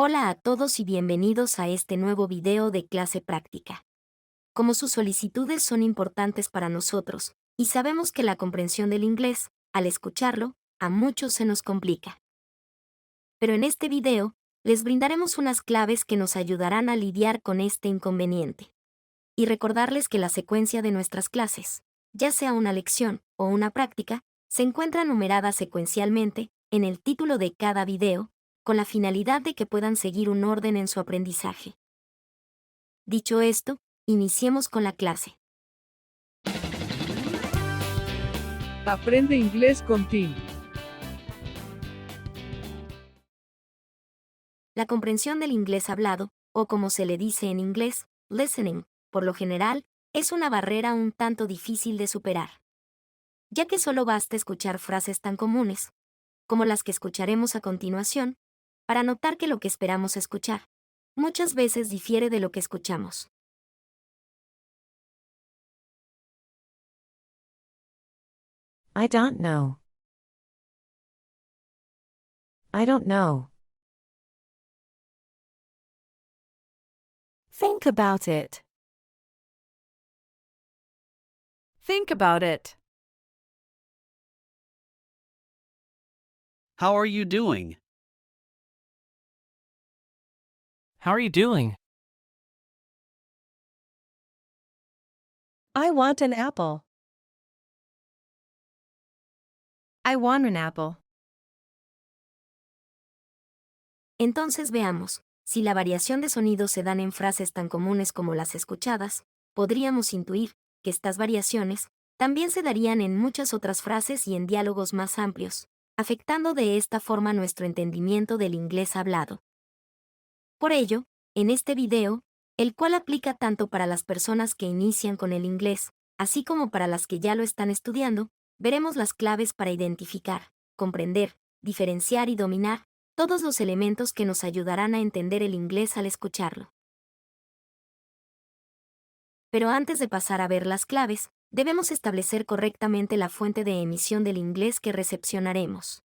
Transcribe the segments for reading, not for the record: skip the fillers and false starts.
Hola a todos y bienvenidos a este nuevo video de clase práctica. Como sus solicitudes son importantes para nosotros, y sabemos que la comprensión del inglés, al escucharlo, a muchos se nos complica. Pero en este video, les brindaremos unas claves que nos ayudarán a lidiar con este inconveniente. Y recordarles que la secuencia de nuestras clases, ya sea una lección o una práctica, se encuentra numerada secuencialmente en el título de cada video, con la finalidad de que puedan seguir un orden en su aprendizaje. Dicho esto, iniciemos con la clase. Aprende inglés con Tim. La comprensión del inglés hablado, o como se le dice en inglés, listening, por lo general, es una barrera un tanto difícil de superar. Ya que solo basta escuchar frases tan comunes, como las que escucharemos a continuación, para notar que lo que esperamos escuchar, muchas veces difiere de lo que escuchamos. I don't know. I don't know. Think about it. Think about it. How are you doing? How are you doing? I want an apple. I want an apple. Entonces veamos, si la variación de sonidos se dan en frases tan comunes como las escuchadas, podríamos intuir que estas variaciones también se darían en muchas otras frases y en diálogos más amplios, afectando de esta forma nuestro entendimiento del inglés hablado. Por ello, en este video, el cual aplica tanto para las personas que inician con el inglés, así como para las que ya lo están estudiando, veremos las claves para identificar, comprender, diferenciar y dominar todos los elementos que nos ayudarán a entender el inglés al escucharlo. Pero antes de pasar a ver las claves, debemos establecer correctamente la fuente de emisión del inglés que recepcionaremos.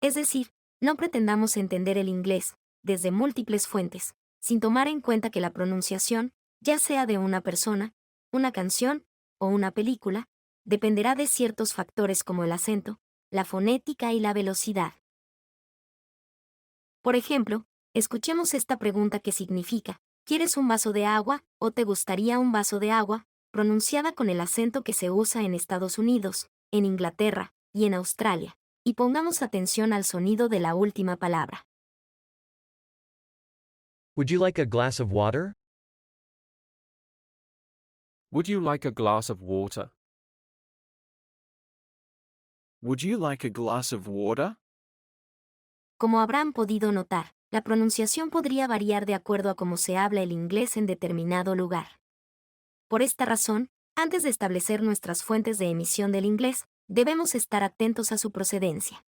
Es decir, no pretendamos entender el inglés desde múltiples fuentes, sin tomar en cuenta que la pronunciación, ya sea de una persona, una canción o una película, dependerá de ciertos factores como el acento, la fonética y la velocidad. Por ejemplo, escuchemos esta pregunta que significa, ¿quieres un vaso de agua o te gustaría un vaso de agua?, pronunciada con el acento que se usa en Estados Unidos, en Inglaterra y en Australia, y pongamos atención al sonido de la última palabra. Would you like a glass of water? Would you like a glass of water? Would you like a glass of water? Como habrán podido notar, la pronunciación podría variar de acuerdo a cómo se habla el inglés en determinado lugar. Por esta razón, antes de establecer nuestras fuentes de emisión del inglés, debemos estar atentos a su procedencia.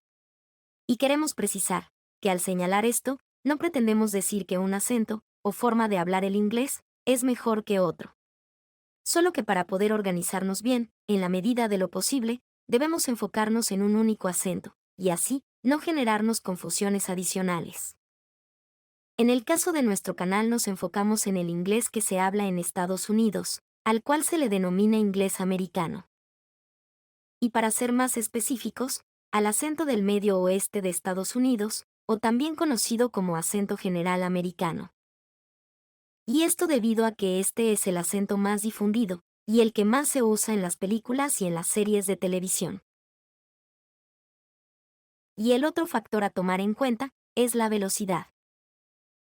Y queremos precisar que al señalar esto, no pretendemos decir que un acento o forma de hablar el inglés es mejor que otro. Solo que para poder organizarnos bien, en la medida de lo posible, debemos enfocarnos en un único acento, y así, no generarnos confusiones adicionales. En el caso de nuestro canal nos enfocamos en el inglés que se habla en Estados Unidos, al cual se le denomina inglés americano. Y para ser más específicos, al acento del medio oeste de Estados Unidos, o también conocido como acento general americano. Y esto debido a que este es el acento más difundido, y el que más se usa en las películas y en las series de televisión. Y el otro factor a tomar en cuenta es la velocidad.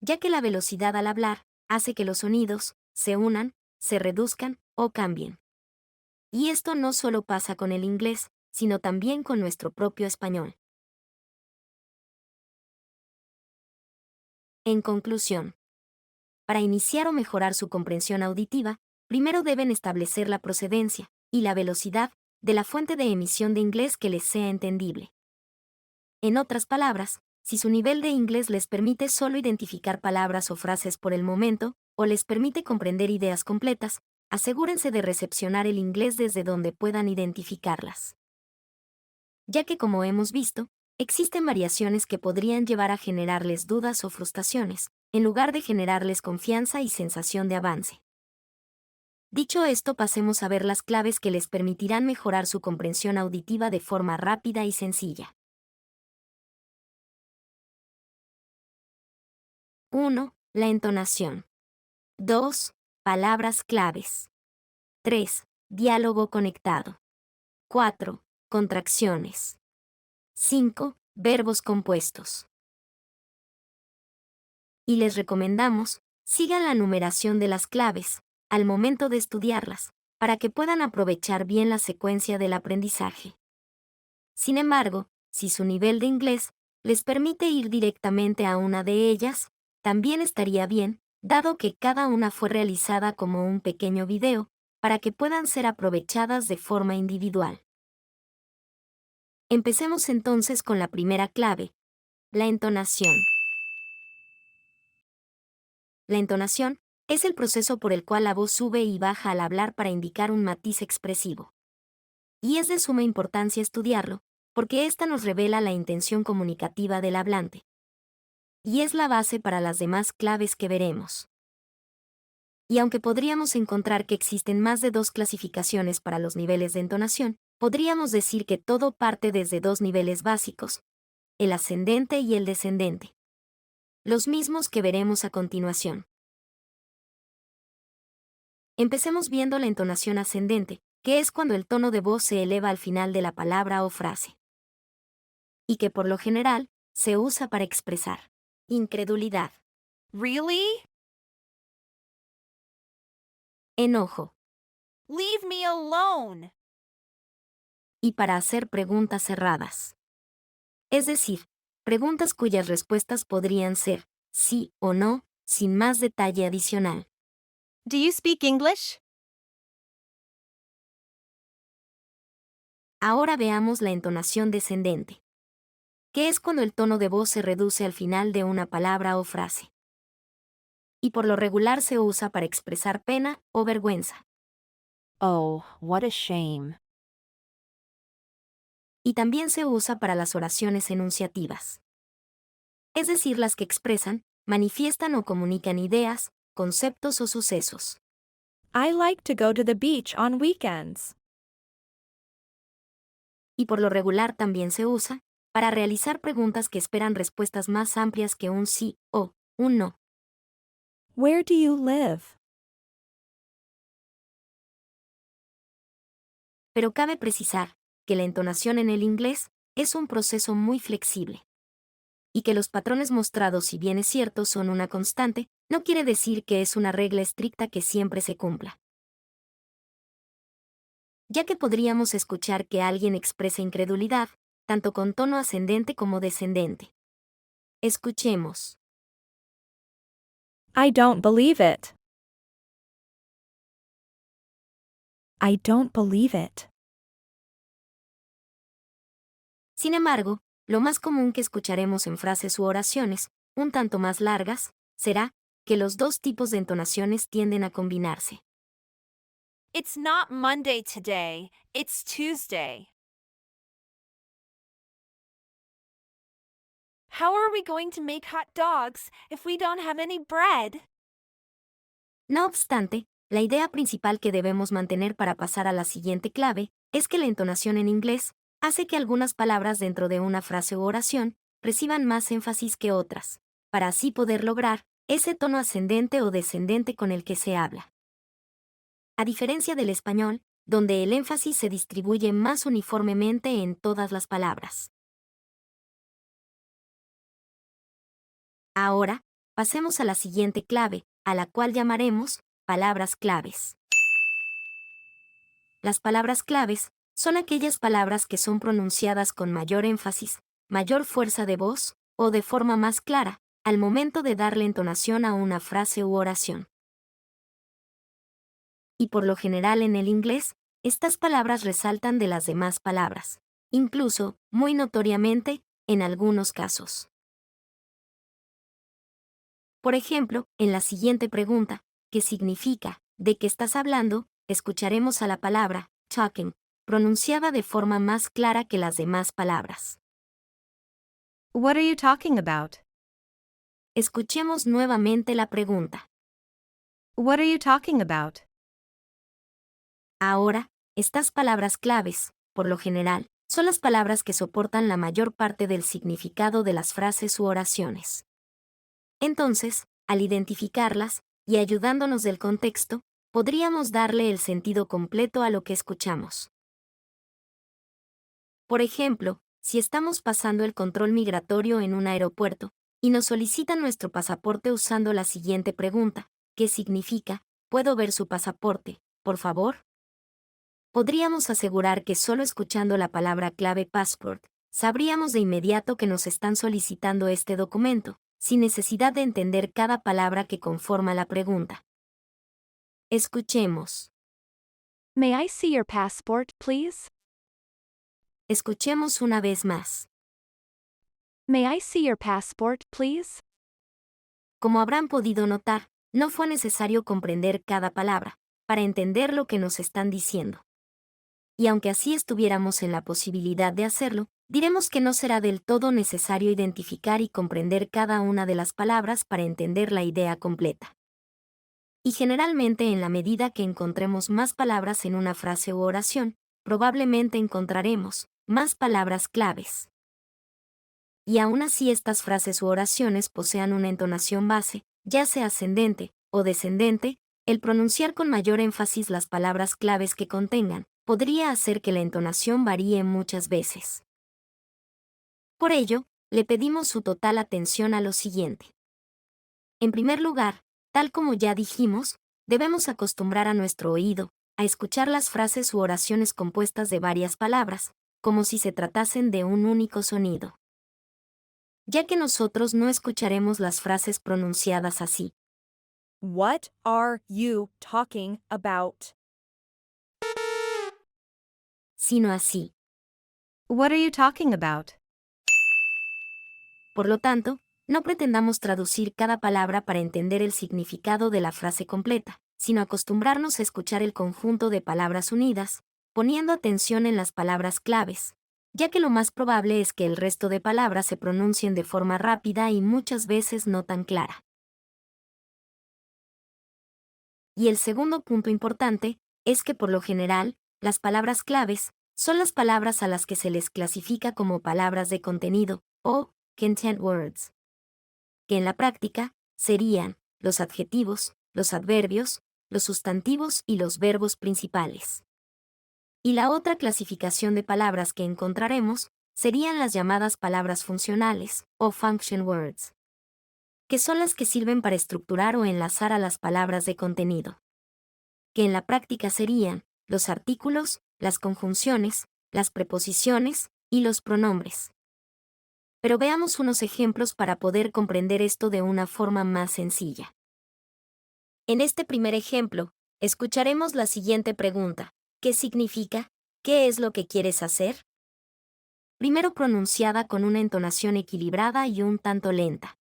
Ya que la velocidad al hablar hace que los sonidos se unan, se reduzcan o cambien. Y esto no solo pasa con el inglés, sino también con nuestro propio español. En conclusión, para iniciar o mejorar su comprensión auditiva, primero deben establecer la procedencia y la velocidad de la fuente de emisión de inglés que les sea entendible. En otras palabras, si su nivel de inglés les permite solo identificar palabras o frases por el momento, o les permite comprender ideas completas, asegúrense de recepcionar el inglés desde donde puedan identificarlas. Ya que como hemos visto, existen variaciones que podrían llevar a generarles dudas o frustraciones, en lugar de generarles confianza y sensación de avance. Dicho esto, pasemos a ver las claves que les permitirán mejorar su comprensión auditiva de forma rápida y sencilla. 1. La entonación. 2. Palabras claves. 3. Diálogo conectado. 4. Contracciones. 5. Verbos compuestos. Y les recomendamos, sigan la numeración de las claves, al momento de estudiarlas, para que puedan aprovechar bien la secuencia del aprendizaje. Sin embargo, si su nivel de inglés les permite ir directamente a una de ellas, también estaría bien, dado que cada una fue realizada como un pequeño video, para que puedan ser aprovechadas de forma individual. Empecemos entonces con la primera clave, la entonación. La entonación es el proceso por el cual la voz sube y baja al hablar para indicar un matiz expresivo. Y es de suma importancia estudiarlo, porque ésta nos revela la intención comunicativa del hablante. Y es la base para las demás claves que veremos. Y aunque podríamos encontrar que existen más de 2 clasificaciones para los niveles de entonación, podríamos decir que todo parte desde 2 niveles básicos, el ascendente y el descendente. Los mismos que veremos a continuación. Empecemos viendo la entonación ascendente, que es cuando el tono de voz se eleva al final de la palabra o frase. Y que por lo general, se usa para expresar incredulidad, Really? enojo, Leave me alone. y para hacer preguntas cerradas. Es decir, preguntas cuyas respuestas podrían ser sí o no, sin más detalle adicional. Do you speak English? Ahora veamos la entonación descendente, que es cuando el tono de voz se reduce al final de una palabra o frase. Y por lo regular se usa para expresar pena o vergüenza. Oh, what a shame. Y también se usa para las oraciones enunciativas. Es decir, las que expresan, manifiestan o comunican ideas, conceptos o sucesos. I like to go to the beach on weekends. Y por lo regular también se usa para realizar preguntas que esperan respuestas más amplias que un sí o un no. Where do you live? Pero cabe precisar que la entonación en el inglés es un proceso muy flexible. Y que los patrones mostrados, si bien es cierto, son una constante, no quiere decir que es una regla estricta que siempre se cumpla. Ya que podríamos escuchar que alguien expresa incredulidad, tanto con tono ascendente como descendente. Escuchemos. I don't believe it. I don't believe it. Sin embargo, lo más común que escucharemos en frases u oraciones, un tanto más largas, será que los 2 tipos de entonaciones tienden a combinarse. It's not Monday today. It's Tuesday. How are we going to make hot dogs if we don't have any bread? No obstante, la idea principal que debemos mantener para pasar a la siguiente clave es que la entonación en inglés hace que algunas palabras dentro de una frase u oración reciban más énfasis que otras, para así poder lograr ese tono ascendente o descendente con el que se habla. A diferencia del español, donde el énfasis se distribuye más uniformemente en todas las palabras. Ahora, pasemos a la siguiente clave, a la cual llamaremos palabras claves. Las palabras claves son aquellas palabras que son pronunciadas con mayor énfasis, mayor fuerza de voz, o de forma más clara, al momento de darle entonación a una frase u oración. Y por lo general en el inglés, estas palabras resaltan de las demás palabras, incluso, muy notoriamente, en algunos casos. Por ejemplo, en la siguiente pregunta, ¿qué significa? ¿De qué estás hablando? Escucharemos a la palabra talking, pronunciada de forma más clara que las demás palabras. What are you talking about? Escuchemos nuevamente la pregunta. What are you talking about? Ahora, estas palabras claves, por lo general, son las palabras que soportan la mayor parte del significado de las frases u oraciones. Entonces, al identificarlas, y ayudándonos del contexto, podríamos darle el sentido completo a lo que escuchamos. Por ejemplo, si estamos pasando el control migratorio en un aeropuerto, y nos solicitan nuestro pasaporte usando la siguiente pregunta, ¿qué significa? ¿Puedo ver su pasaporte, por favor? Podríamos asegurar que solo escuchando la palabra clave passport, sabríamos de inmediato que nos están solicitando este documento, sin necesidad de entender cada palabra que conforma la pregunta. Escuchemos. May I see your passport, please? Escuchemos una vez más. May I see your passport, please? Como habrán podido notar, no fue necesario comprender cada palabra, para entender lo que nos están diciendo. Y aunque así estuviéramos en la posibilidad de hacerlo, diremos que no será del todo necesario identificar y comprender cada una de las palabras para entender la idea completa. Y generalmente en la medida que encontremos más palabras en una frase u oración, probablemente encontraremos más palabras claves. Y aún así estas frases u oraciones posean una entonación base, ya sea ascendente o descendente, el pronunciar con mayor énfasis las palabras claves que contengan, podría hacer que la entonación varíe muchas veces. Por ello, le pedimos su total atención a lo siguiente. En primer lugar, tal como ya dijimos, debemos acostumbrar a nuestro oído a escuchar las frases u oraciones compuestas de varias palabras, como si se tratasen de un único sonido. Ya que nosotros no escucharemos las frases pronunciadas así, What are you talking about? sino así. What are you talking about? Por lo tanto, no pretendamos traducir cada palabra para entender el significado de la frase completa, sino acostumbrarnos a escuchar el conjunto de palabras unidas, poniendo atención en las palabras claves, ya que lo más probable es que el resto de palabras se pronuncien de forma rápida y muchas veces no tan clara. Y el segundo punto importante es que por lo general, las palabras claves son las palabras a las que se les clasifica como palabras de contenido, o content words, que en la práctica serían los adjetivos, los adverbios, los sustantivos y los verbos principales. Y la otra clasificación de palabras que encontraremos serían las llamadas palabras funcionales, o function words, que son las que sirven para estructurar o enlazar a las palabras de contenido, que en la práctica serían los artículos, las conjunciones, las preposiciones y los pronombres. Pero veamos unos ejemplos para poder comprender esto de una forma más sencilla. En este primer ejemplo, escucharemos la siguiente pregunta. ¿Qué significa? ¿Qué es lo que quieres hacer? Primero pronunciada con una entonación equilibrada y un tanto lenta.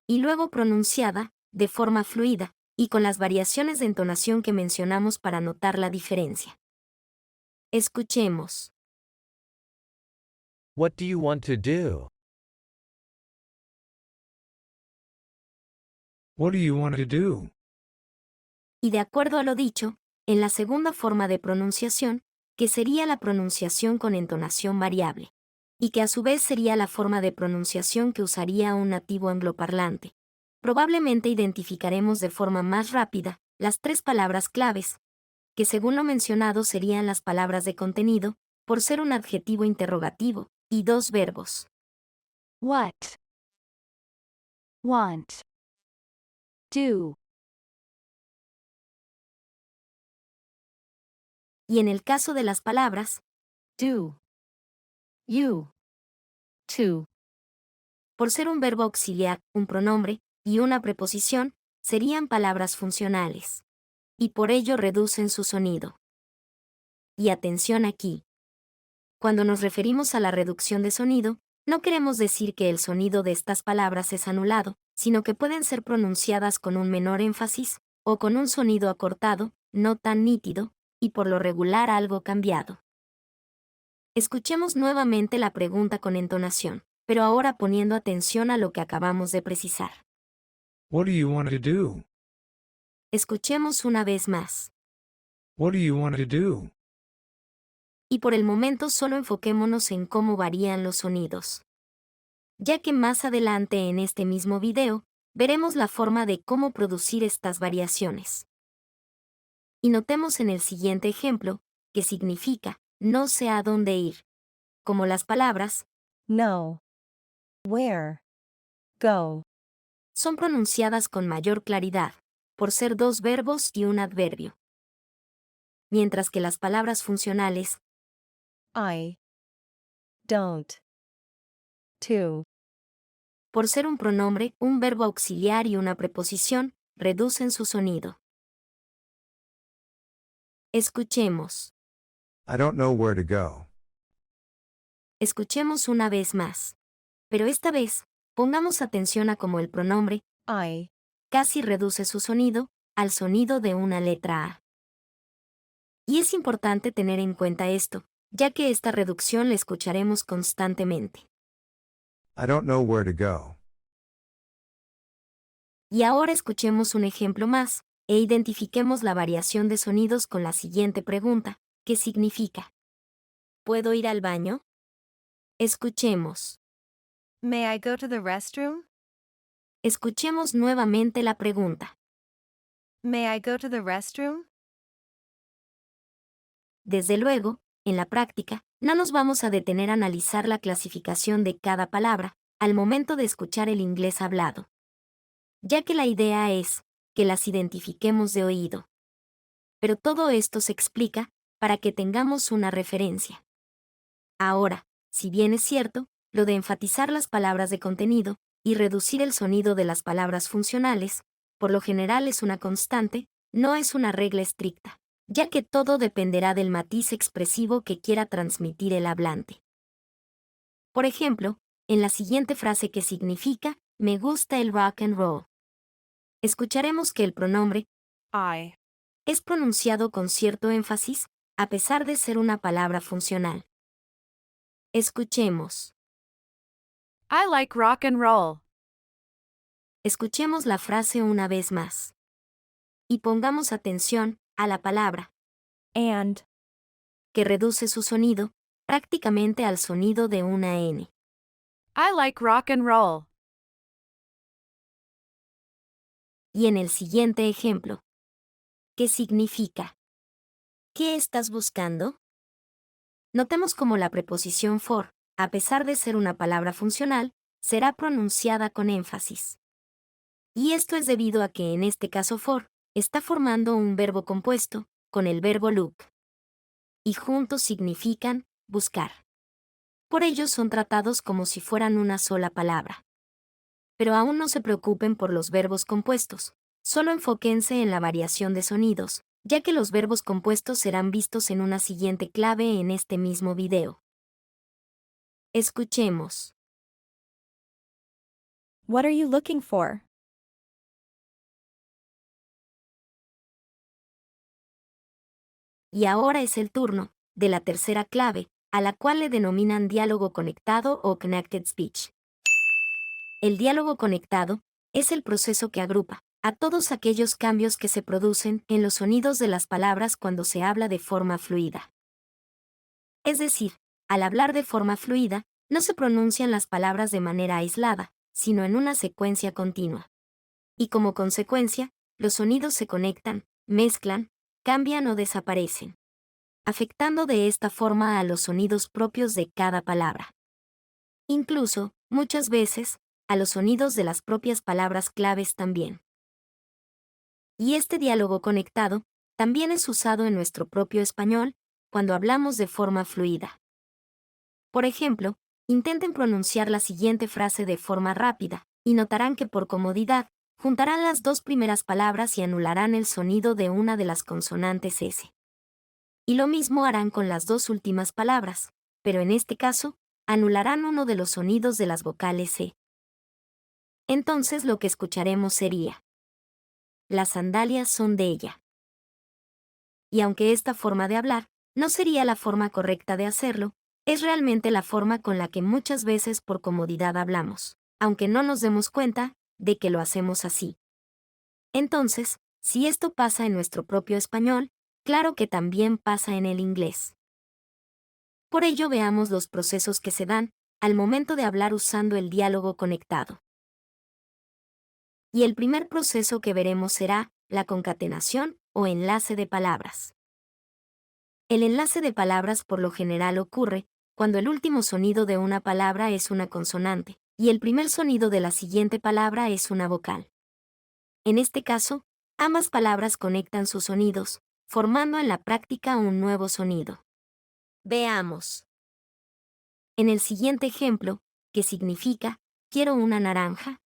Y luego pronunciada, de forma fluida, y con las variaciones de entonación que mencionamos para notar la diferencia. Escuchemos. What do you want to do? What do you want to do? Y de acuerdo a lo dicho, en la segunda forma de pronunciación, que sería la pronunciación con entonación variable, y que a su vez sería la forma de pronunciación que usaría un nativo angloparlante. Probablemente identificaremos de forma más rápida las tres palabras claves, que según lo mencionado serían las palabras de contenido, por ser un adjetivo interrogativo, y dos verbos. What? Want. Do. Y en el caso de las palabras, Do. You. To. por ser un verbo auxiliar, un pronombre y una preposición, serían palabras funcionales. Y por ello reducen su sonido. Y atención aquí. Cuando nos referimos a la reducción de sonido, no queremos decir que el sonido de estas palabras es anulado, sino que pueden ser pronunciadas con un menor énfasis, o con un sonido acortado, no tan nítido, y por lo regular algo cambiado. Escuchemos nuevamente la pregunta con entonación. pero ahora poniendo atención a lo que acabamos de precisar. What do you want to do? Escuchemos una vez más. What do you want to do? Y por el momento solo enfoquémonos en cómo varían los sonidos. Ya que más adelante en este mismo video, veremos la forma de cómo producir estas variaciones. Y notemos en el siguiente ejemplo, que significa, no sé a dónde ir. Como las palabras, No. Where? Go. son pronunciadas con mayor claridad, por ser dos verbos y un adverbio. Mientras que las palabras funcionales, I. Don't. To. por ser un pronombre, un verbo auxiliar y una preposición, reducen su sonido. Escuchemos. I don't know where to go. Escuchemos una vez más. Pero esta vez, pongamos atención a cómo el pronombre I. casi reduce su sonido al sonido de una letra A. Y es importante tener en cuenta esto, ya que esta reducción la escucharemos constantemente. I don't know where to go. Y ahora escuchemos un ejemplo más, e identifiquemos la variación de sonidos con la siguiente pregunta, ¿qué significa? ¿Puedo ir al baño? Escuchemos. May I go to the restroom? Escuchemos nuevamente la pregunta. May I go to the restroom? Desde luego, en la práctica, no nos vamos a detener a analizar la clasificación de cada palabra al momento de escuchar el inglés hablado, ya que la idea es que las identifiquemos de oído. Pero todo esto se explica para que tengamos una referencia. Ahora, si bien es cierto, lo de enfatizar las palabras de contenido y reducir el sonido de las palabras funcionales, por lo general es una constante, no es una regla estricta, ya que todo dependerá del matiz expresivo que quiera transmitir el hablante. Por ejemplo, en la siguiente frase que significa, me gusta el rock and roll, escucharemos que el pronombre I. es pronunciado con cierto énfasis, a pesar de ser una palabra funcional. Escuchemos. I like rock and roll. Escuchemos la frase una vez más. Y pongamos atención a la palabra, And. que reduce su sonido prácticamente al sonido de una N. I like rock and roll. Y en el siguiente ejemplo, ¿qué significa? ¿Qué estás buscando? Notemos cómo la preposición for, a pesar de ser una palabra funcional, será pronunciada con énfasis. Y esto es debido a que en este caso for está formando un verbo compuesto con el verbo look. Y juntos significan buscar. Por ello son tratados como si fueran una sola palabra. Pero aún no se preocupen por los verbos compuestos, solo enfóquense en la variación de sonidos, ya que los verbos compuestos serán vistos en una siguiente clave en este mismo video. Escuchemos. What are you looking for? Y ahora es el turno de la tercera clave, a la cual le denominan diálogo conectado o connected speech. El diálogo conectado es el proceso que agrupa a todos aquellos cambios que se producen en los sonidos de las palabras cuando se habla de forma fluida. Es decir, al hablar de forma fluida, no se pronuncian las palabras de manera aislada, sino en una secuencia continua. Y como consecuencia, los sonidos se conectan, mezclan, cambian o desaparecen, afectando de esta forma a los sonidos propios de cada palabra. Incluso, muchas veces, a los sonidos de las propias palabras claves también. Y este diálogo conectado también es usado en nuestro propio español cuando hablamos de forma fluida. Por ejemplo, intenten pronunciar la siguiente frase de forma rápida, y notarán que por comodidad, juntarán las dos primeras palabras y anularán el sonido de una de las consonantes S. Y lo mismo harán con las dos últimas palabras, pero en este caso, anularán uno de los sonidos de las vocales C. Entonces lo que escucharemos sería: las sandalias son de ella. Y aunque esta forma de hablar no sería la forma correcta de hacerlo, es realmente la forma con la que muchas veces por comodidad hablamos, aunque no nos demos cuenta de que lo hacemos así. Entonces, si esto pasa en nuestro propio español, claro que también pasa en el inglés. Por ello veamos los procesos que se dan al momento de hablar usando el diálogo conectado. Y el primer proceso que veremos será la concatenación o enlace de palabras. El enlace de palabras por lo general ocurre cuando el último sonido de una palabra es una consonante y el primer sonido de la siguiente palabra es una vocal. En este caso, ambas palabras conectan sus sonidos, formando en la práctica un nuevo sonido. Veamos. En el siguiente ejemplo, que significa quiero una naranja,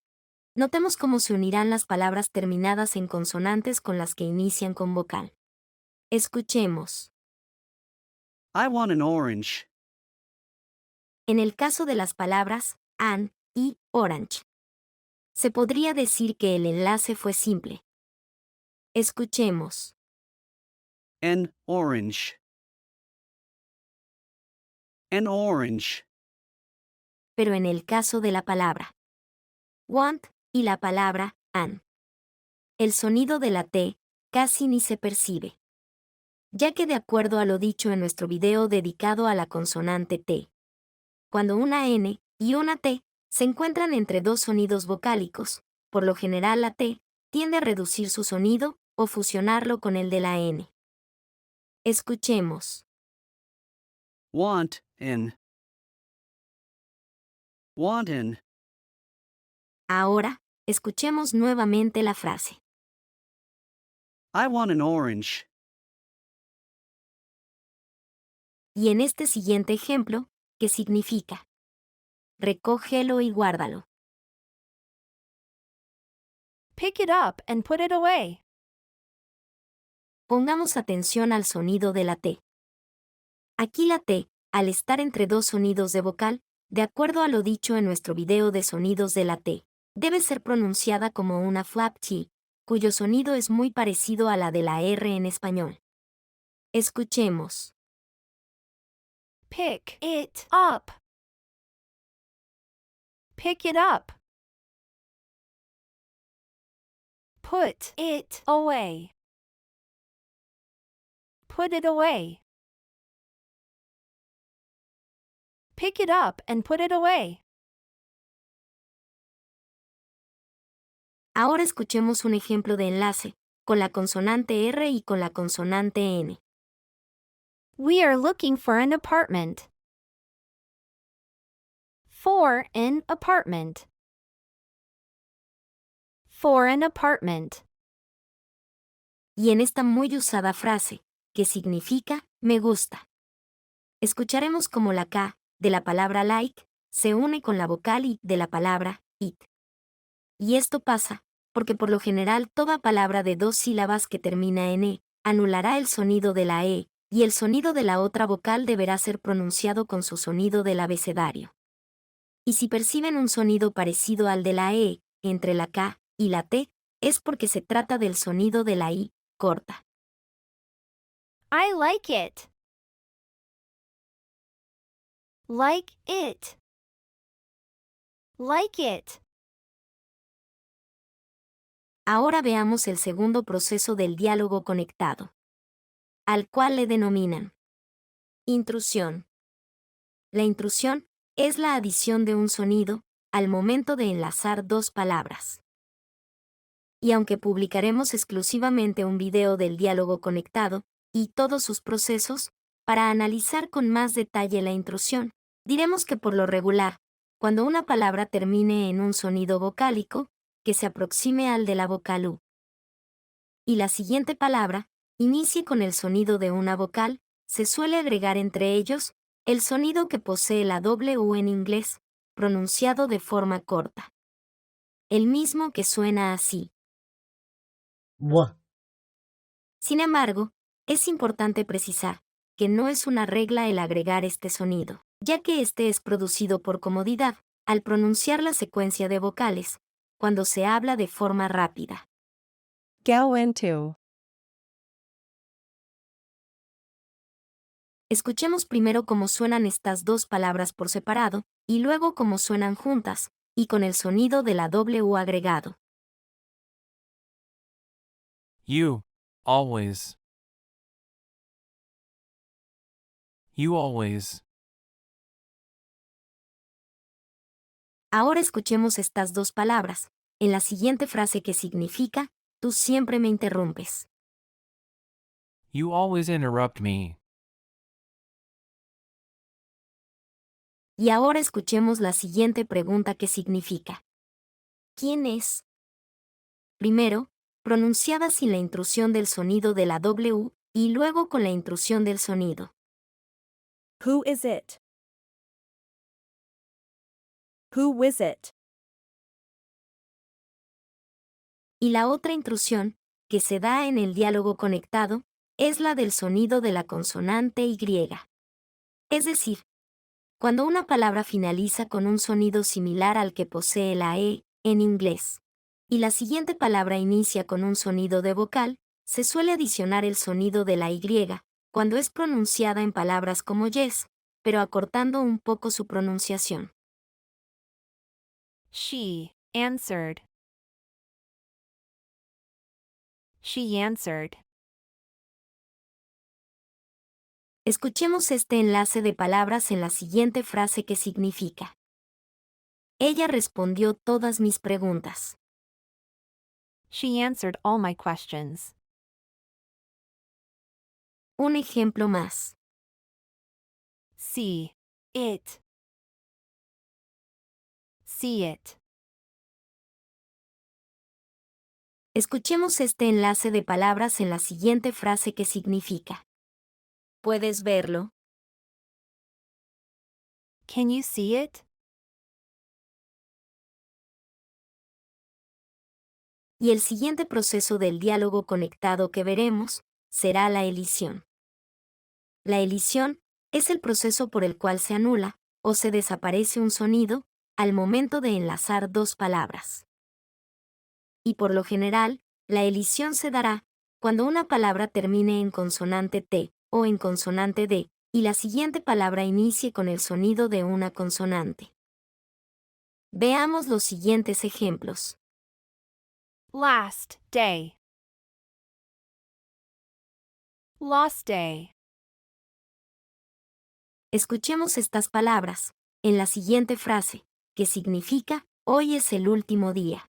notemos cómo se unirán las palabras terminadas en consonantes con las que inician con vocal. Escuchemos. I want an orange. En el caso de las palabras an y orange, se podría decir que el enlace fue simple. Escuchemos. An orange. An orange. Pero en el caso de la palabra want y la palabra an, el sonido de la T casi ni se percibe, ya que de acuerdo a lo dicho en nuestro video dedicado a la consonante T, cuando una N y una T se encuentran entre dos sonidos vocálicos, por lo general la T tiende a reducir su sonido o fusionarlo con el de la N. Escuchemos. Want an. Want an. Ahora, escuchemos nuevamente la frase. I want an orange. Y en este siguiente ejemplo, ¿qué significa? Recógelo y guárdalo. Pick it up and put it away. Pongamos atención al sonido de la T. Aquí la T, al estar entre dos sonidos de vocal, de acuerdo a lo dicho en nuestro video de sonidos de la T, debe ser pronunciada como una flap T, cuyo sonido es muy parecido a la de la R en español. Escuchemos. Pick it up. Pick it up. Put it away. Put it away. Pick it up and put it away. Ahora escuchemos un ejemplo de enlace, con la consonante R y con la consonante N. We are looking for an apartment. For an apartment. For an apartment. Y en esta muy usada frase, que significa me gusta, escucharemos como la K de la palabra like se une con la vocal I de la palabra it. Y esto pasa porque por lo general toda palabra de dos sílabas que termina en E anulará el sonido de la E, y el sonido de la otra vocal deberá ser pronunciado con su sonido del abecedario. Y si perciben un sonido parecido al de la E entre la K y la T, es porque se trata del sonido de la I corta. I like it. Like it. Like it. Ahora veamos el segundo proceso del diálogo conectado, al cual le denominan intrusión. La intrusión es la adición de un sonido al momento de enlazar dos palabras. Y aunque publicaremos exclusivamente un video del diálogo conectado y todos sus procesos, para analizar con más detalle la intrusión, diremos que por lo regular, cuando una palabra termine en un sonido vocálico, que se aproxime al de la vocal U, y la siguiente palabra inicie con el sonido de una vocal, se suele agregar entre ellos el sonido que posee la doble U en inglés, pronunciado de forma corta. El mismo que suena así. Sin embargo, es importante precisar que no es una regla el agregar este sonido, ya que este es producido por comodidad, al pronunciar la secuencia de vocales, cuando se habla de forma rápida. Go into. Escuchemos primero cómo suenan estas dos palabras por separado, y luego cómo suenan juntas, y con el sonido de la W agregado. You. Always. You always. Ahora escuchemos estas dos palabras, en la siguiente frase que significa, tú siempre me interrumpes. You always interrupt me. Y ahora escuchemos la siguiente pregunta que significa, ¿quién es? Primero, pronunciada sin la intrusión del sonido de la W, y luego con la intrusión del sonido. Who is it? Who is it? Y la otra intrusión, que se da en el diálogo conectado, es la del sonido de la consonante Y. Es decir, cuando una palabra finaliza con un sonido similar al que posee la E, en inglés, y la siguiente palabra inicia con un sonido de vocal, se suele adicionar el sonido de la Y, cuando es pronunciada en palabras como yes, pero acortando un poco su pronunciación. She answered. She answered. Escuchemos este enlace de palabras en la siguiente frase que significa: ella respondió todas mis preguntas. She answered all my questions. Un ejemplo más. See it. See it. Escuchemos este enlace de palabras en la siguiente frase que significa: ¿puedes verlo? Can you see it? Y el siguiente proceso del diálogo conectado que veremos será la elisión. La elisión es el proceso por el cual se anula o se desaparece un sonido al momento de enlazar dos palabras. Y por lo general, la elisión se dará cuando una palabra termine en consonante T o en consonante D y la siguiente palabra inicie con el sonido de una consonante. Veamos los siguientes ejemplos. Last day. Lost day. Escuchemos estas palabras en la siguiente frase, que significa hoy es el último día.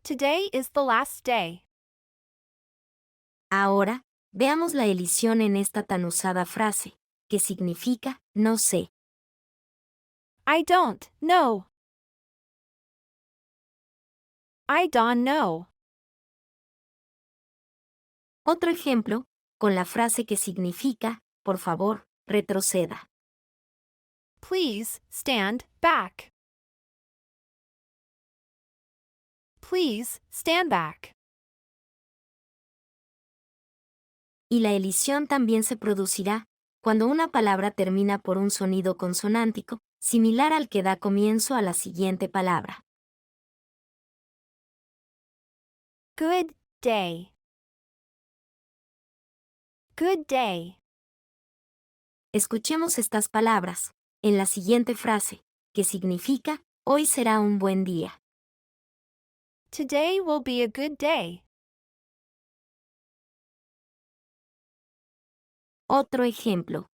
Today is the last day. Ahora, veamos la elisión en esta tan usada frase, que significa no sé. I don't know. I don't know. Otro ejemplo, con la frase que significa, por favor, retroceda. Please stand back. Please stand back. Y la elisión también se producirá cuando una palabra termina por un sonido consonántico, similar al que da comienzo a la siguiente palabra. Good day. Good day. Escuchemos estas palabras en la siguiente frase, que significa hoy será un buen día. Today will be a good day. Otro ejemplo.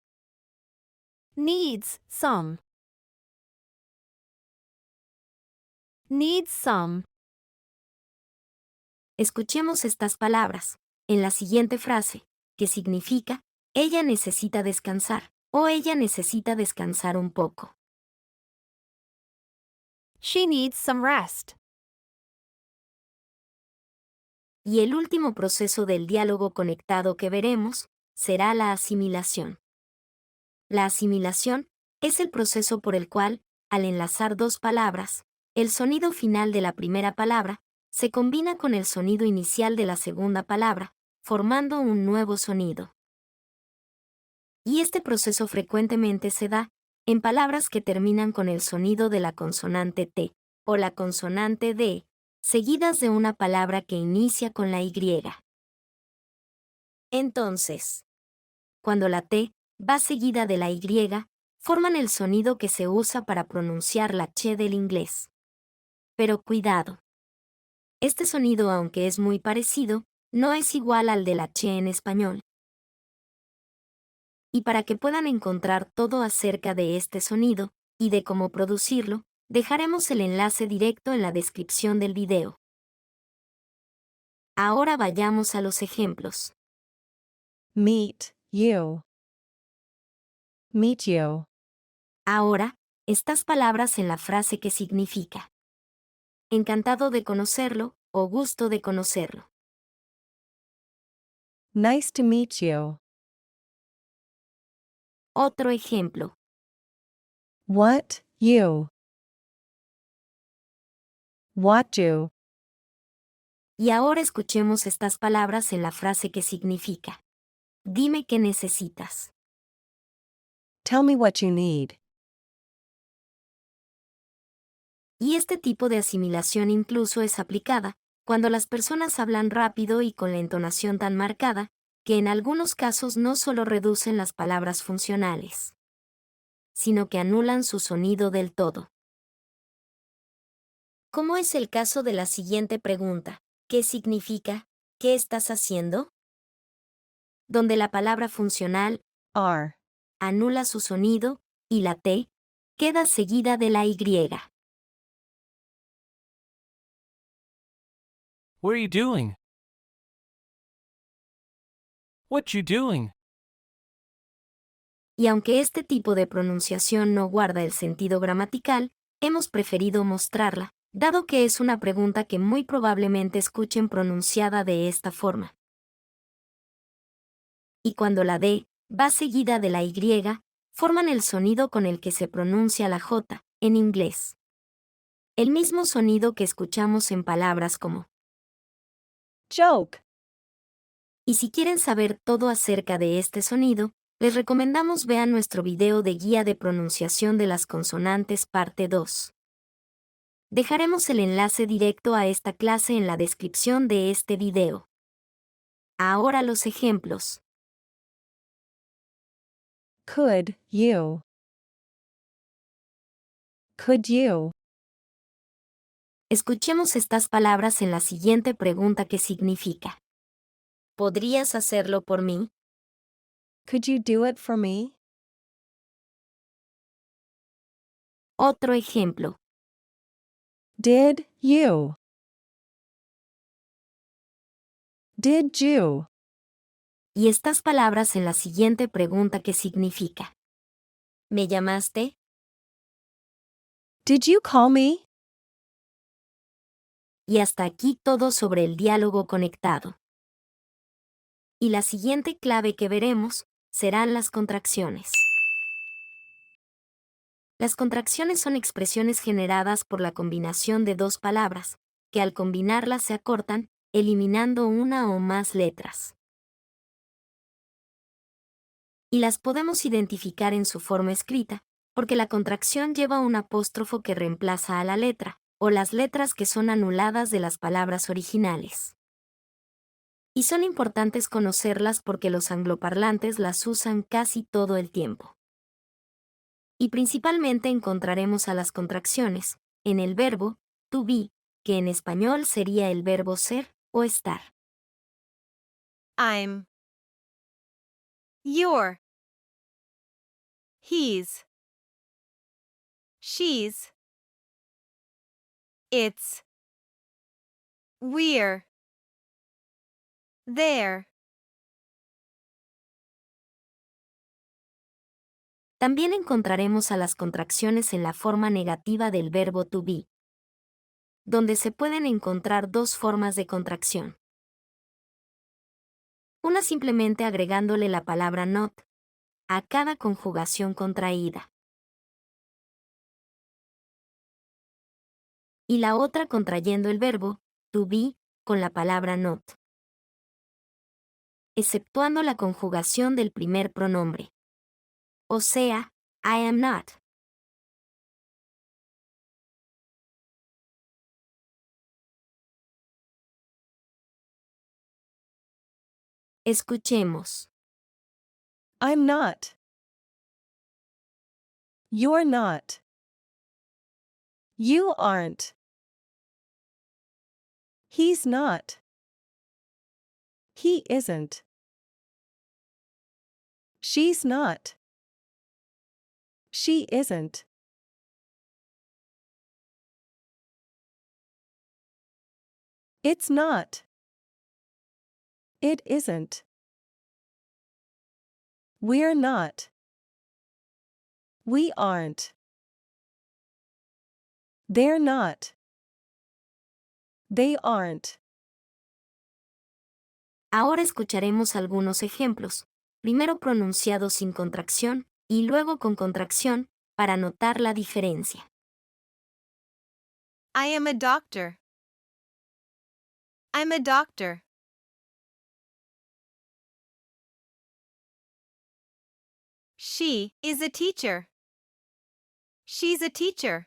Needs some. Needs some. Escuchemos estas palabras en la siguiente frase, que significa ella necesita descansar o ella necesita descansar un poco. She needs some rest. Y el último proceso del diálogo conectado que veremos será la asimilación. La asimilación es el proceso por el cual, al enlazar dos palabras, el sonido final de la primera palabra se combina con el sonido inicial de la segunda palabra, formando un nuevo sonido. Y este proceso frecuentemente se da en palabras que terminan con el sonido de la consonante T o la consonante D, seguidas de una palabra que inicia con la Y. Entonces, cuando la T va seguida de la Y, forman el sonido que se usa para pronunciar la ch del inglés. Pero cuidado. Este sonido, aunque es muy parecido, no es igual al de la ch en español. Y para que puedan encontrar todo acerca de este sonido y de cómo producirlo, dejaremos el enlace directo en la descripción del video. Ahora vayamos a los ejemplos. Meet you. Meet you. Ahora, estas palabras en la frase que significa encantado de conocerlo o gusto de conocerlo. Nice to meet you. Otro ejemplo. What you. What you. Y ahora escuchemos estas palabras en la frase que significa dime qué necesitas. Tell me what you need. Y este tipo de asimilación incluso es aplicada cuando las personas hablan rápido y con la entonación tan marcada, que en algunos casos no solo reducen las palabras funcionales, sino que anulan su sonido del todo. ¿Cómo es el caso de la siguiente pregunta? ¿Qué significa? ¿Qué estás haciendo? Donde la palabra funcional Are. anula su sonido y la T queda seguida de la Y. What are you doing? What you doing? Y aunque este tipo de pronunciación no guarda el sentido gramatical, hemos preferido mostrarla, dado que es una pregunta que muy probablemente escuchen pronunciada de esta forma. Y cuando la D va seguida de la Y, forman el sonido con el que se pronuncia la J en inglés. El mismo sonido que escuchamos en palabras como Joke. Y si quieren saber todo acerca de este sonido, les recomendamos vean nuestro video de guía de pronunciación de las consonantes parte 2. Dejaremos el enlace directo a esta clase en la descripción de este video. Ahora los ejemplos. Could you. Could you. Escuchemos estas palabras en la siguiente pregunta que significa ¿podrías hacerlo por mí? Could you do it for me? Otro ejemplo. Did you. Did you. Y estas palabras en la siguiente pregunta que significa ¿me llamaste? Did you call me? Y hasta aquí todo sobre el diálogo conectado. Y la siguiente clave que veremos serán las contracciones. Las contracciones son expresiones generadas por la combinación de dos palabras, que al combinarlas se acortan, eliminando una o más letras. Y las podemos identificar en su forma escrita, porque la contracción lleva un apóstrofo que reemplaza a la letra, o las letras que son anuladas de las palabras originales. Y son importantes conocerlas porque los angloparlantes las usan casi todo el tiempo. Y principalmente encontraremos a las contracciones en el verbo to be, que en español sería el verbo ser o estar. I'm. You're. He's. She's. It's. We're. There. También encontraremos a las contracciones en la forma negativa del verbo to be, donde se pueden encontrar dos formas de contracción. Una simplemente agregándole la palabra not a cada conjugación contraída. Y la otra contrayendo el verbo to be con la palabra not, exceptuando la conjugación del primer pronombre. O sea, I am not. Escuchemos. I'm not. You're not. You aren't. He's not. He isn't. She's not. She isn't. It's not. It isn't. We're not. We aren't. They're not. They aren't. Ahora escucharemos algunos ejemplos, primero pronunciados sin contracción y luego con contracción, para notar la diferencia. I am a doctor. I'm a doctor. She is a teacher. She's a teacher.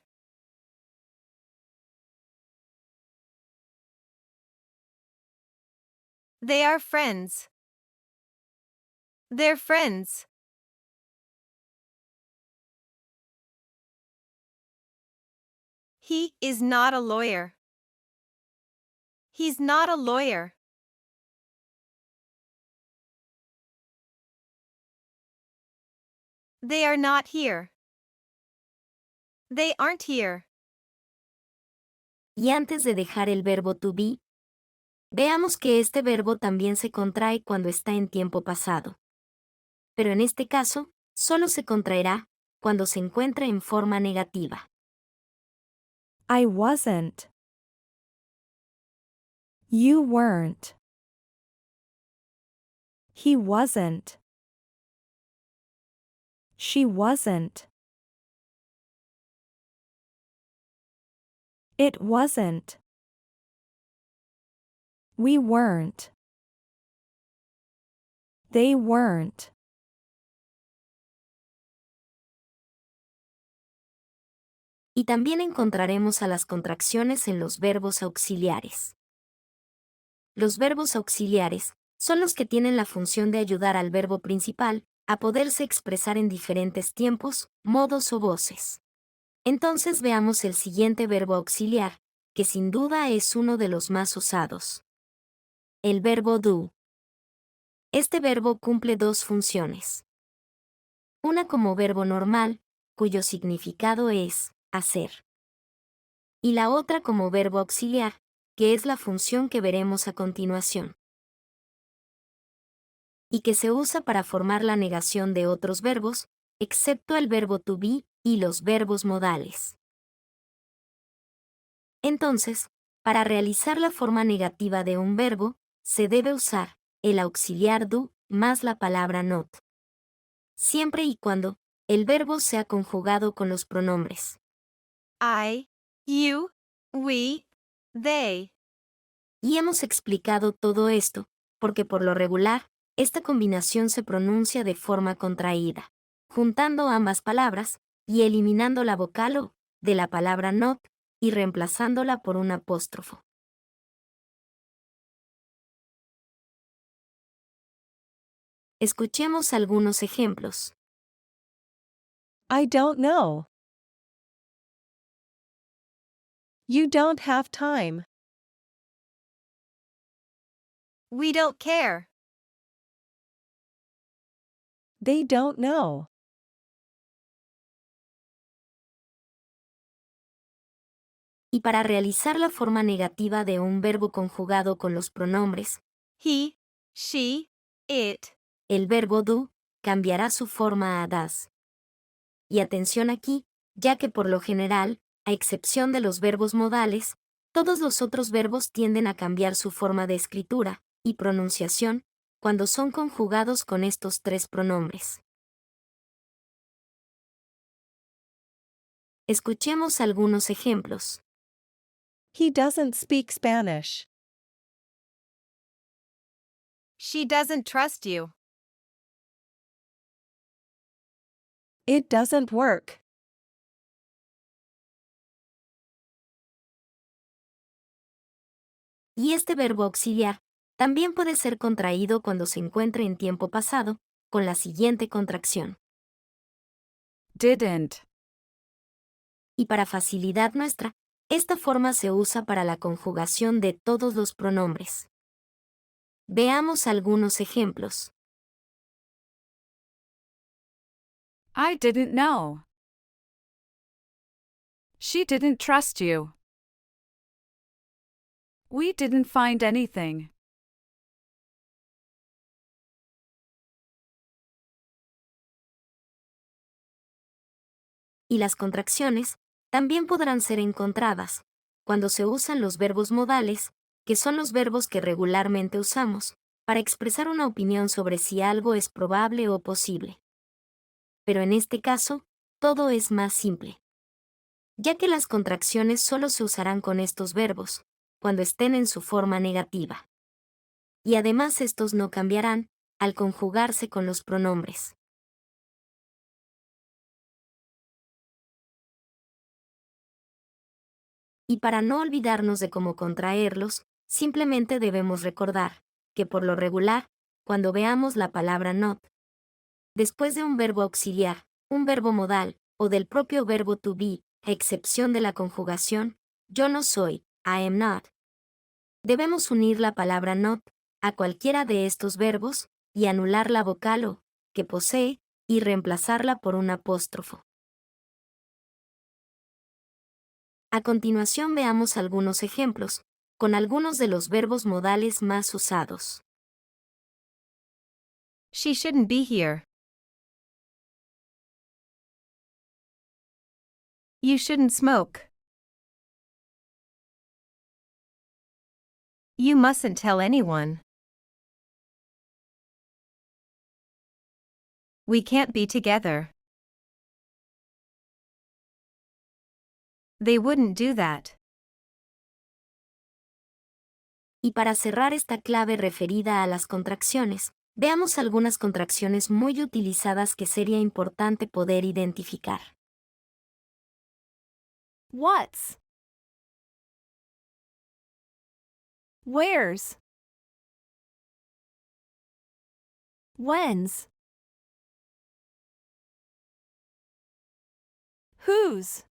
They are friends. They're friends. He is not a lawyer. He's not a lawyer. They are not here. They aren't here. Y antes de dejar el verbo to be, veamos que este verbo también se contrae cuando está en tiempo pasado. Pero en este caso, solo se contraerá cuando se encuentra en forma negativa. I wasn't. You weren't. He wasn't. She wasn't. It wasn't. We weren't. They weren't. Y también encontraremos a las contracciones en los verbos auxiliares. Los verbos auxiliares son los que tienen la función de ayudar al verbo principal a poderse expresar en diferentes tiempos, modos o voces. Entonces veamos el siguiente verbo auxiliar, que sin duda es uno de los más usados. El verbo do. Este verbo cumple dos funciones. Una como verbo normal, cuyo significado es hacer. Y la otra como verbo auxiliar, que es la función que veremos a continuación. Y que se usa para formar la negación de otros verbos, excepto el verbo to be y los verbos modales. Entonces, para realizar la forma negativa de un verbo, se debe usar el auxiliar do más la palabra not. Siempre y cuando el verbo sea conjugado con los pronombres I, you, we, they. Y hemos explicado todo esto, porque por lo regular, esta combinación se pronuncia de forma contraída, juntando ambas palabras y eliminando la vocal o de la palabra not y reemplazándola por un apóstrofo. Escuchemos algunos ejemplos. I don't know. You don't have time. We don't care. They don't know. Y para realizar la forma negativa de un verbo conjugado con los pronombres, He, she, it. el verbo do cambiará su forma a does. Y atención aquí, ya que por lo general, a excepción de los verbos modales, todos los otros verbos tienden a cambiar su forma de escritura y pronunciación cuando son conjugados con estos tres pronombres. Escuchemos algunos ejemplos. He doesn't speak Spanish. She doesn't trust you. It doesn't work. Y este verbo auxiliar también puede ser contraído cuando se encuentre en tiempo pasado con la siguiente contracción. Didn't. Y para facilidad nuestra, esta forma se usa para la conjugación de todos los pronombres. Veamos algunos ejemplos. I didn't know. She didn't trust you. We didn't find anything. Y las contracciones también podrán ser encontradas cuando se usan los verbos modales, que son los verbos que regularmente usamos para expresar una opinión sobre si algo es probable o posible. Pero en este caso, todo es más simple, ya que las contracciones solo se usarán con estos verbos cuando estén en su forma negativa. Y además estos no cambiarán al conjugarse con los pronombres. Y para no olvidarnos de cómo contraerlos, simplemente debemos recordar que por lo regular, cuando veamos la palabra not, después de un verbo auxiliar, un verbo modal, o del propio verbo to be, a excepción de la conjugación, yo no soy, I am not, debemos unir la palabra not a cualquiera de estos verbos y anular la vocal o que posee y reemplazarla por un apóstrofo. A continuación veamos algunos ejemplos, con algunos de los verbos modales más usados. She shouldn't be here. You shouldn't smoke. You mustn't tell anyone. We can't be together. They wouldn't do that. Y para cerrar esta clave referida a las contracciones, veamos algunas contracciones muy utilizadas que sería importante poder identificar. What's? Where's? When's? Whose?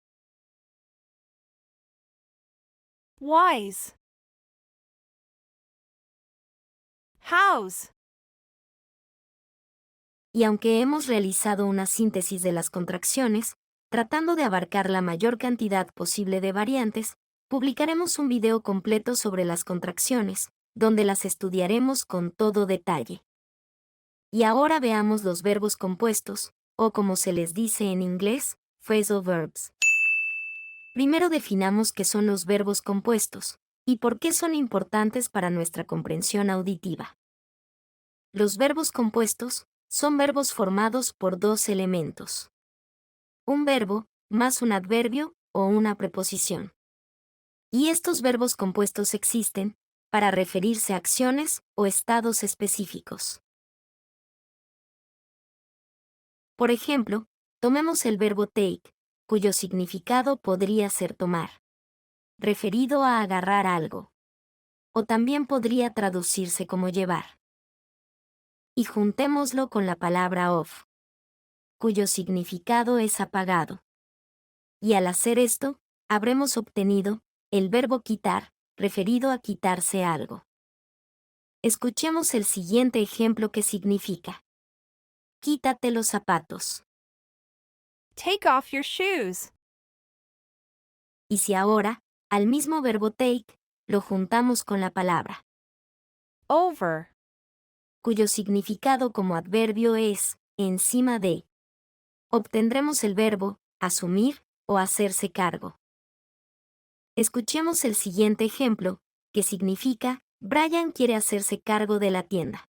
Why's? How's? Y aunque hemos realizado una síntesis de las contracciones, tratando de abarcar la mayor cantidad posible de variantes, publicaremos un video completo sobre las contracciones, donde las estudiaremos con todo detalle. Y ahora veamos los verbos compuestos, o como se les dice en inglés, phrasal verbs. Primero definamos qué son los verbos compuestos, y por qué son importantes para nuestra comprensión auditiva. Los verbos compuestos son verbos formados por dos elementos: un verbo, más un adverbio o una preposición. Y estos verbos compuestos existen para referirse a acciones o estados específicos. Por ejemplo, tomemos el verbo take, cuyo significado podría ser tomar, referido a agarrar algo. O también podría traducirse como llevar. Y juntémoslo con la palabra off, cuyo significado es apagado. Y al hacer esto, habremos obtenido el verbo quitar, referido a quitarse algo. Escuchemos el siguiente ejemplo que significa: quítate los zapatos. Take off your shoes. Y si ahora, al mismo verbo take, lo juntamos con la palabra Over. cuyo significado como adverbio es encima de, obtendremos el verbo asumir o hacerse cargo. Escuchemos el siguiente ejemplo, que significa: Brian quiere hacerse cargo de la tienda.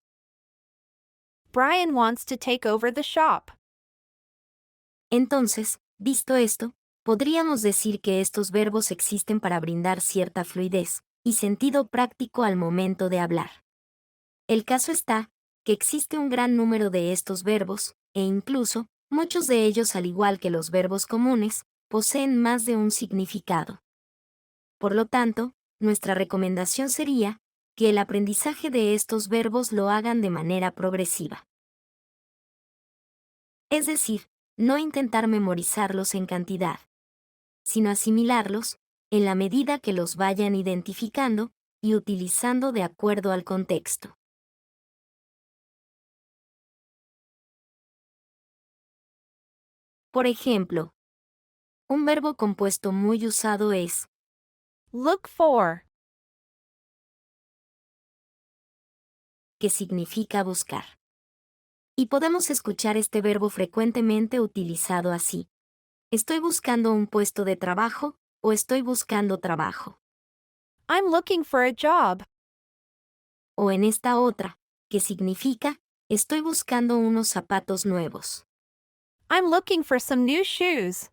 Brian wants to take over the shop. Entonces, visto esto, podríamos decir que estos verbos existen para brindar cierta fluidez y sentido práctico al momento de hablar. El caso está que existe un gran número de estos verbos, e incluso, muchos de ellos, al igual que los verbos comunes, poseen más de un significado. Por lo tanto, nuestra recomendación sería que el aprendizaje de estos verbos lo hagan de manera progresiva. Es decir, no intentar memorizarlos en cantidad, sino asimilarlos en la medida que los vayan identificando y utilizando de acuerdo al contexto. Por ejemplo, un verbo compuesto muy usado es Look for. que significa buscar. Y podemos escuchar este verbo frecuentemente utilizado así. Estoy buscando un puesto de trabajo o estoy buscando trabajo. I'm looking for a job. O en esta otra, que significa estoy buscando unos zapatos nuevos. I'm looking for some new shoes.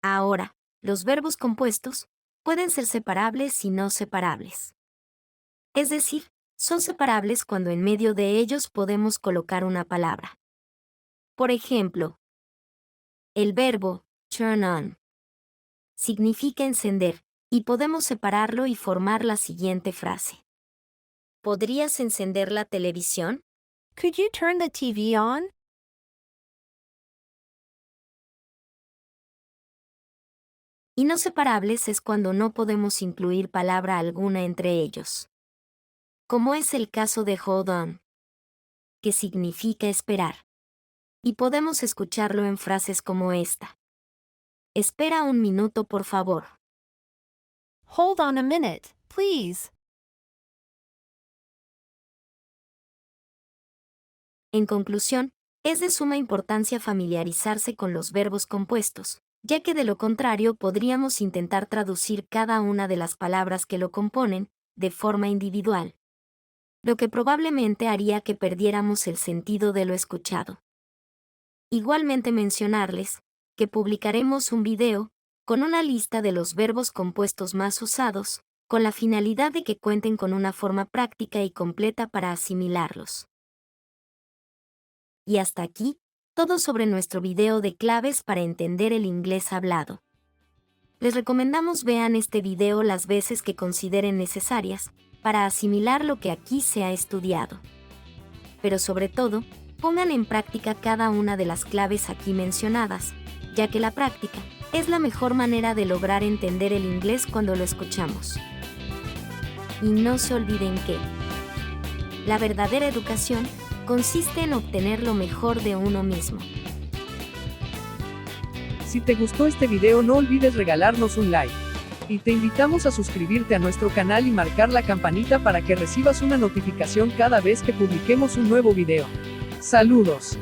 Ahora, los verbos compuestos pueden ser separables y no separables. Es decir, son separables cuando en medio de ellos podemos colocar una palabra. Por ejemplo, el verbo turn on significa encender, y podemos separarlo y formar la siguiente frase. ¿Podrías encender la televisión? Could you turn the TV on? Y no separables es cuando no podemos incluir palabra alguna entre ellos. Como es el caso de hold on, que significa esperar. Y podemos escucharlo en frases como esta. Espera un minuto, por favor. Hold on a minute, please. En conclusión, es de suma importancia familiarizarse con los verbos compuestos, ya que de lo contrario podríamos intentar traducir cada una de las palabras que lo componen, de forma individual, lo que probablemente haría que perdiéramos el sentido de lo escuchado. Igualmente mencionarles que publicaremos un video con una lista de los verbos compuestos más usados, con la finalidad de que cuenten con una forma práctica y completa para asimilarlos. Y hasta aquí, todo sobre nuestro video de claves para entender el inglés hablado. Les recomendamos vean este video las veces que consideren necesarias, para asimilar lo que aquí se ha estudiado. Pero sobre todo, pongan en práctica cada una de las claves aquí mencionadas, ya que la práctica es la mejor manera de lograr entender el inglés cuando lo escuchamos. Y no se olviden que la verdadera educación consiste en obtener lo mejor de uno mismo. Si te gustó este video no olvides regalarnos un like. Y te invitamos a suscribirte a nuestro canal y marcar la campanita para que recibas una notificación cada vez que publiquemos un nuevo video. ¡Saludos!